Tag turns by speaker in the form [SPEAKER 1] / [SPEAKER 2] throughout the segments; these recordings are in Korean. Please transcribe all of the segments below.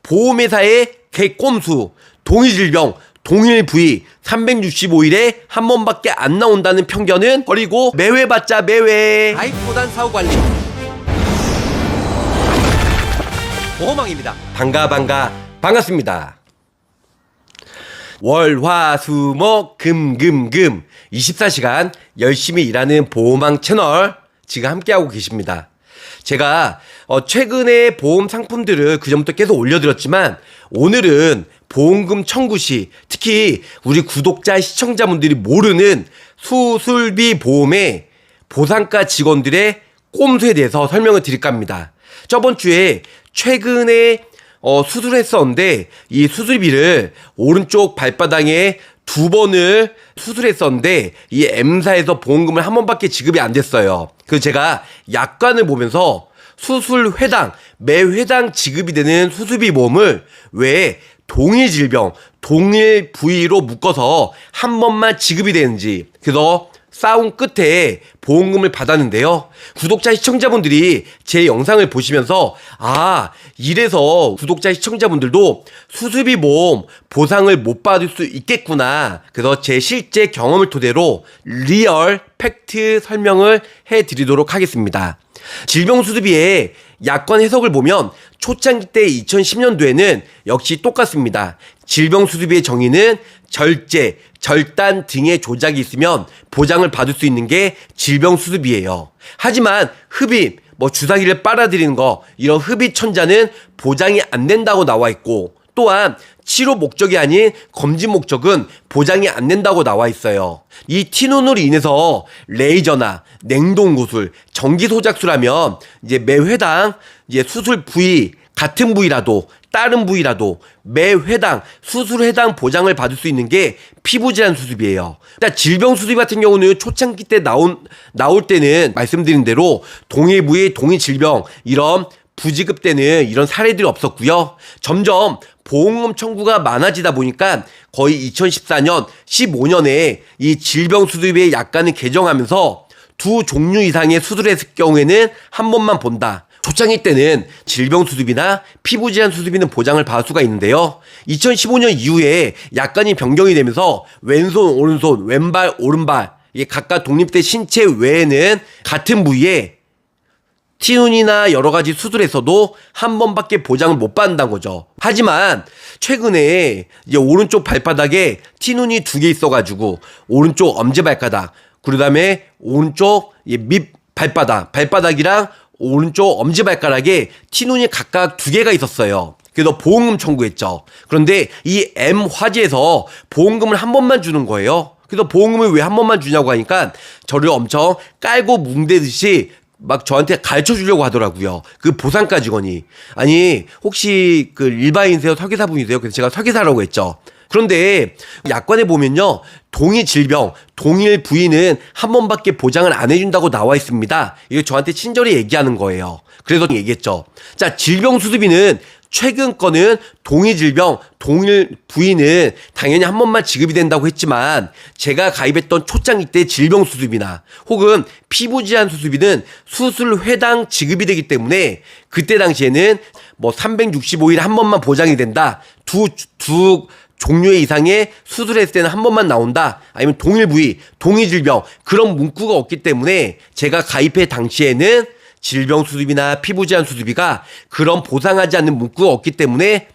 [SPEAKER 1] 보험회사의 개꼼수, 동일질병, 동일 부위 365일에 한 번밖에 안 나온다는 편견은 버리고 매회 받자 매회. 가입보단 사후관리. 보험왕입니다. 반갑습니다. 월, 화, 수, 목, 금 24시간 열심히 일하는 보험왕 채널 지금 함께하고 계십니다. 제가 최근에 보험 상품들을 그전부터 계속 올려드렸지만 오늘은 보험금 청구 시 특히 우리 구독자 시청자분들이 모르는 수술비 보험의 보상가 직원들의 꼼수에 대해서 설명을 드릴까 합니다. 저번 주에 최근에 수술했었는데 이 수술비를 오른쪽 발바닥에 2번을 수술했었는데 이 M사에서 보험금을 한 번밖에 지급이 안 됐어요. 그래서 제가 약관을 보면서 수술 회당, 매 회당 지급이 되는 수술비 보험을 왜 동일 질병, 동일 부위로 묶어서 한 번만 지급이 되는지 그래서 싸움 끝에 보험금을 받았는데요. 구독자 시청자분들이 제 영상을 보시면서 이래서 구독자 시청자분들도 수술비 보험 보상을 못 받을 수 있겠구나. 그래서 제 실제 경험을 토대로 리얼 팩트 설명을 해드리도록 하겠습니다. 질병수술비의 약관 해석을 보면 초창기 때 2010년도에는 역시 똑같습니다. 질병수술비의 정의는 절제, 절단 등의 조작이 있으면 보장을 받을 수 있는 게 질병수술비예요. 하지만 흡입, 주사기를 빨아들이는 거 이런 흡입 천자는 보장이 안 된다고 나와 있고 또한 치료 목적이 아닌 검진 목적은 보장이 안 된다고 나와 있어요. 이 티눈으로 인해서 레이저나 냉동구술, 전기소작술하면 이제 매 회당 이제 수술 부위 같은 부위라도 다른 부위라도 매 회당 수술 회당 보장을 받을 수 있는 게 피부질환 수술비예요. 그러니까 질병 수술비 같은 경우는 초창기 때 나올 때는 말씀드린 대로 동일 부위 동일 질병 이런 부지급 때는 이런 사례들이 없었고요. 점점 보험금 청구가 많아지다 보니까 거의 2014년, 15년에 이 질병수술비의 약관을 개정하면서 2 종류 이상의 수술을 했을 경우에는 한 번만 본다. 초창기 때는 질병수술비나 피부질환 수술비는 보장을 받을 수가 있는데요. 2015년 이후에 약관이 변경이 되면서 왼손, 오른손, 왼발, 오른발 이게 각각 독립된 신체 외에는 같은 부위에 티눈이나 여러 가지 수술에서도 한 번밖에 보장을 못 받는다는 거죠. 하지만 최근에 이제 오른쪽 발바닥에 티눈이 2개 있어가지고 오른쪽 엄지발가락, 그 다음에 오른쪽 밑 발바닥이랑 오른쪽 엄지발가락에 티눈이 각각 2개가 있었어요. 그래서 보험금 청구했죠. 그런데 이 M 화재에서 보험금을 한 번만 주는 거예요. 그래서 보험금을 왜 한 번만 주냐고 하니까 저를 엄청 깔고 뭉대듯이 막 저한테 가르쳐 주려고 하더라고요. 그 보상가 직원이. 아니, 혹시 그 일반인세요? 설계사분이세요? 그래서 제가 설계사라고 했죠. 그런데 약관에 보면요. 동일 질병, 동일 부위는 한 번밖에 보장을 안 해준다고 나와 있습니다. 이거 저한테 친절히 얘기하는 거예요. 그래서 얘기했죠. 자, 질병수술비는 최근 거는 동일 질병, 동일 부위는 당연히 한 번만 지급이 된다고 했지만 제가 가입했던 초창기 때 질병수술비나 혹은 피부질환 수술비는 수술 회당 지급이 되기 때문에 그때 당시에는 365일 한 번만 보장이 된다. 두 종류의 이상의 수술했을 때는 한 번만 나온다. 아니면 동일 부위, 동일 질병 그런 문구가 없기 때문에 제가 가입해 당시에는 질병 수술비나 피부질환 수술비가 그런 보상하지 않는 문구가 없기 때문에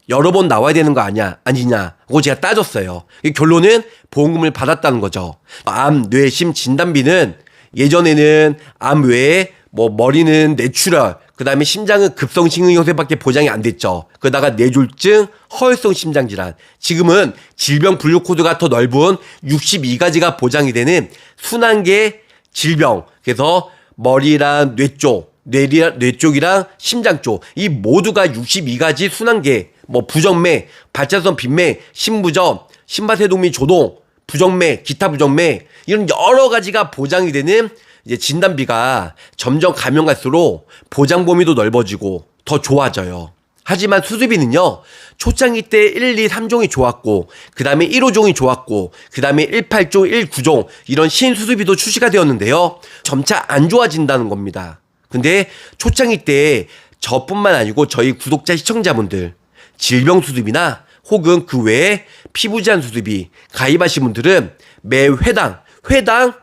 [SPEAKER 1] 여러 번 나와야 되는 거 아니냐 그거 제가 따졌어요. 결론은 보험금을 받았다는 거죠. 암, 뇌, 심 진단비는 예전에는 암 외에 머리는 뇌출혈, 그 다음에 심장은 급성심근형세밖에 보장이 안 됐죠. 그러다가 뇌졸중, 허혈성 심장질환. 지금은 질병 분류 코드가 더 넓은 62가지가 보장이 되는 순환계 질병. 그래서 머리랑 뇌 쪽이랑 심장 쪽 이 모두가 62가지 순환계 부정맥, 발자선 빈맥, 심부전, 심바세동 조동, 부정맥, 기타 부정맥 이런 여러 가지가 보장이 되는 이제 진단비가 점점 가면 갈수록 보장 범위도 넓어지고 더 좋아져요. 하지만 수술비는요, 초창기 때 1, 2, 3종이 좋았고, 그 다음에 1호종이 좋았고, 그 다음에 18종, 19종, 이런 신수술비도 출시가 되었는데요. 점차 안 좋아진다는 겁니다. 근데 초창기 때 저뿐만 아니고 저희 구독자 시청자분들, 질병 수술비나 혹은 그 외에 피부 제한 수술비 가입하신 분들은 매 회당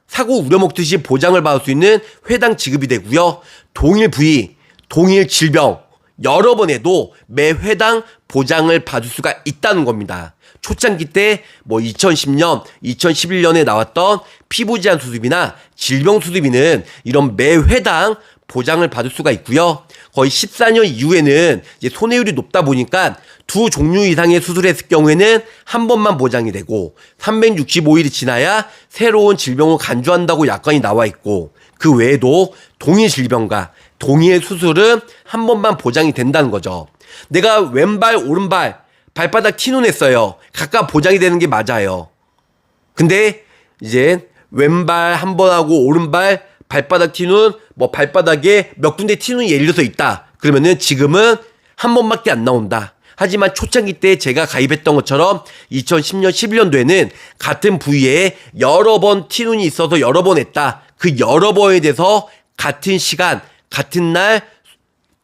[SPEAKER 1] 사고 우려먹듯이 보장을 받을 수 있는 회당 지급이 되고요. 동일 부위, 동일 질병 여러 번 해도 매 회당 보장을 받을 수가 있다는 겁니다. 초창기 때 2010년, 2011년에 나왔던 피부 제한 수술비나 질병 수술비는 이런 매 회당 보장을 받을 수가 있고요. 거의 14년 이후에는 이제 손해율이 높다 보니까 두 종류 이상의 수술했을 경우에는 한 번만 보장이 되고 365일이 지나야 새로운 질병을 간주한다고 약관이 나와 있고 그 외에도 동일 질병과 동일 수술은 한 번만 보장이 된다는 거죠. 내가 왼발, 오른발, 발바닥 티눈 했어요. 각각 보장이 되는 게 맞아요. 근데 이제 왼발 한 번 하고 오른발 발바닥 티눈 발바닥에 몇 군데 티눈이 예를 들어서 있다. 그러면은 지금은 한 번밖에 안 나온다. 하지만 초창기 때 제가 가입했던 것처럼 2010년, 11년도에는 같은 부위에 여러 번 티눈이 있어서 여러 번 했다. 그 여러 번에 대해서 같은 시간, 같은 날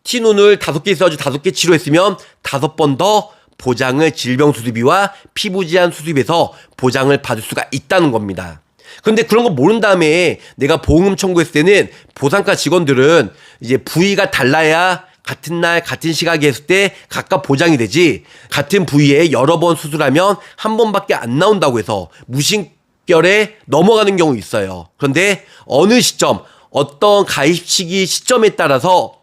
[SPEAKER 1] 티눈을 5개 있어가지고 5개 치료했으면 5번 더 보장을 질병 수술비와 피부 제한 수술비에서 보장을 받을 수가 있다는 겁니다. 근데 그런 거 모른 다음에 내가 보험금 청구했을 때는 보상과 직원들은 이제 부위가 달라야 같은 날 같은 시각에 했을 때 각각 보장이 되지 같은 부위에 여러 번 수술하면 한 번밖에 안 나온다고 해서 무심결에 넘어가는 경우 있어요. 그런데 어느 시점 어떤 가입 시기 시점에 따라서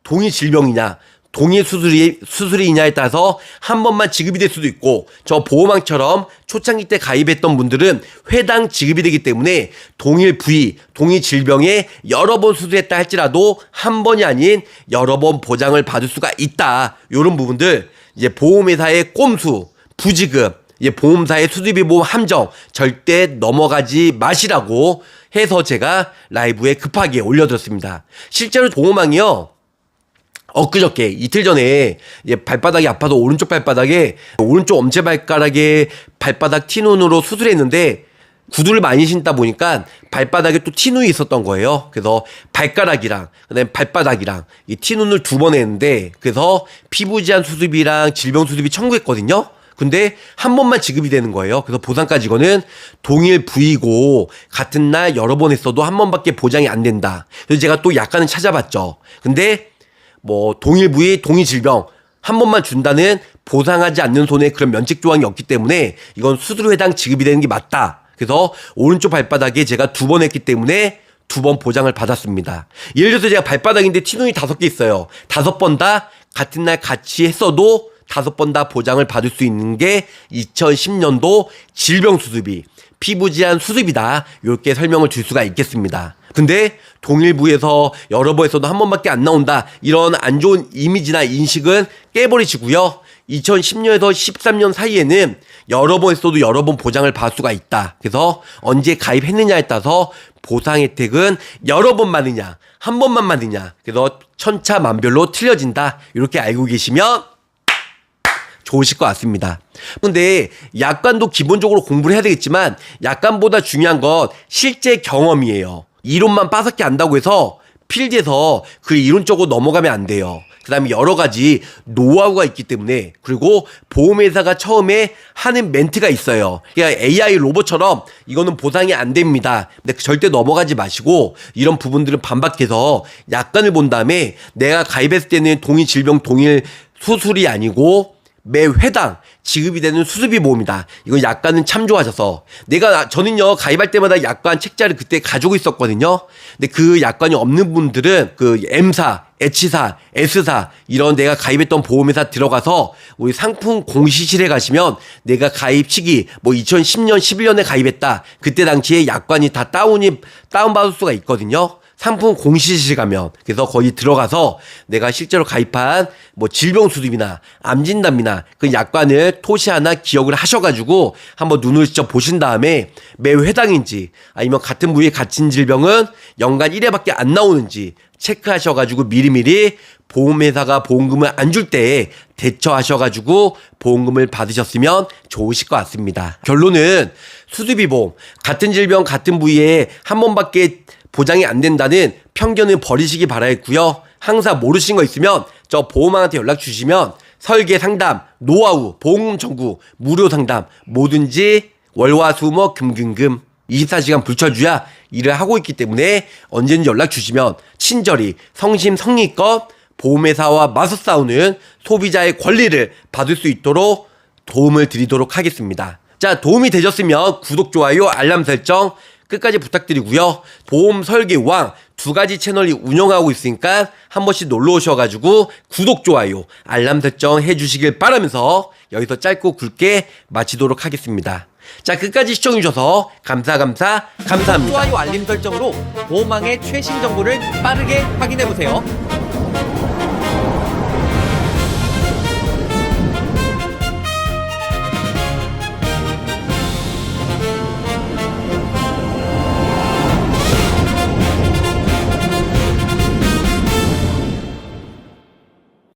[SPEAKER 1] 동일 질병이냐 동일 수술이냐에 따라서 한 번만 지급이 될 수도 있고 저 보호망처럼 초창기 때 가입했던 분들은 회당 지급이 되기 때문에 동일 부위, 동일 질병에 여러 번 수술했다 할지라도 한 번이 아닌 여러 번 보장을 받을 수가 있다. 이런 부분들 이제 보험회사의 꼼수, 부지급, 보험사의 수술비 보험 함정 절대 넘어가지 마시라고 해서 제가 라이브에 급하게 올려드렸습니다. 실제로 보호망이요. 엊그저께 이틀 전에 발바닥이 아파서 오른쪽 발바닥에 오른쪽 엄지발가락에 발바닥 티눈으로 수술했는데 구두를 많이 신다 보니까 발바닥에 또 티눈이 있었던 거예요. 그래서 발가락이랑 그다음에 발바닥이랑 이 티눈을 2번 했는데 그래서 피부 제한 수술비랑 질병 수술비 청구했거든요. 근데 한 번만 지급이 되는 거예요. 그래서 보상까지 이거는 동일 부위고 같은 날 여러 번 했어도 한 번밖에 보장이 안 된다. 그래서 제가 또 약간은 찾아봤죠. 근데 동일 부위, 동일 질병 한 번만 준다는 보상하지 않는 손에 그런 면책 조항이 없기 때문에 이건 수술 회당 지급이 되는 게 맞다. 그래서 오른쪽 발바닥에 제가 2번 했기 때문에 2번 보장을 받았습니다. 예를 들어서 제가 발바닥인데 티눈이 5개 있어요. 5번 다 같은 날 같이 했어도 5번 다 보장을 받을 수 있는 게 2010년도 질병 수술비, 피부 제한 수술비다. 이렇게 설명을 줄 수가 있겠습니다. 근데 동일 부위에서 여러 번 했어도 한 번밖에 안 나온다. 이런 안 좋은 이미지나 인식은 깨버리시고요. 2010년에서 13년 사이에는 여러 번 했어도 여러 번 보장을 받을 수가 있다. 그래서 언제 가입했느냐에 따라서 보상 혜택은 여러 번 받느냐, 한 번만 받느냐. 그래서 천차만별로 틀려진다. 이렇게 알고 계시면 좋으실 것 같습니다. 근데 약관도 기본적으로 공부를 해야 되겠지만 약관보다 중요한 건 실제 경험이에요. 이론만 빠삭히 안다고 해서 필드에서 그 이론적으로 넘어가면 안 돼요. 그 다음에 여러 가지 노하우가 있기 때문에 그리고 보험회사가 처음에 하는 멘트가 있어요. 그러니까 AI 로봇처럼 이거는 보상이 안 됩니다. 근데 절대 넘어가지 마시고 이런 부분들은 반박해서 약관을 본 다음에 내가 가입했을 때는 동일 질병 동일 수술이 아니고 매 회당 지급이 되는 수술비 보험이다. 이거 약관은 참조하셔서 저는요 가입할 때마다 약관 책자를 그때 가지고 있었거든요. 근데 그 약관이 없는 분들은 그 M사, H사, S사 이런 내가 가입했던 보험회사 들어가서 우리 상품 공시실에 가시면 내가 가입 시기 2010년, 11년에 가입했다. 그때 당시에 약관이 다 다운받을 수가 있거든요. 상품 공시실 가면 그래서 거기 들어가서 내가 실제로 가입한 질병 수술비나 암 진단비나 그 약관을 토시 하나 기억을 하셔가지고 한번 눈을 직접 보신 다음에 매 회당인지 아니면 같은 부위의 같은 질병은 연간 1회밖에 안 나오는지 체크하셔가지고 미리미리 보험회사가 보험금을 안 줄 때 대처하셔가지고 보험금을 받으셨으면 좋으실 것 같습니다. 결론은 수술비 보험 같은 질병 같은 부위에 한 번밖에 보장이 안 된다는 편견은 버리시기 바라겠고요. 항상 모르신 거 있으면 저 보험왕한테 연락 주시면 설계 상담, 노하우, 보험 청구, 무료 상담, 뭐든지 월화수목 금금금 24시간 불철주야 일을 하고 있기 때문에 언제든지 연락 주시면 친절히 성심성의껏 보험회사와 맞서 싸우는 소비자의 권리를 받을 수 있도록 도움을 드리도록 하겠습니다. 자, 도움이 되셨으면 구독, 좋아요, 알람 설정 끝까지 부탁드리고요. 보험 설계 왕 두 가지 채널이 운영하고 있으니까 한 번씩 놀러 오셔가지고 구독, 좋아요, 알람 설정 해주시길 바라면서 여기서 짧고 굵게 마치도록 하겠습니다. 자, 끝까지 시청해주셔서 감사합니다.
[SPEAKER 2] 좋아요 알림 설정으로 보험왕의 최신 정보를 빠르게 확인해보세요.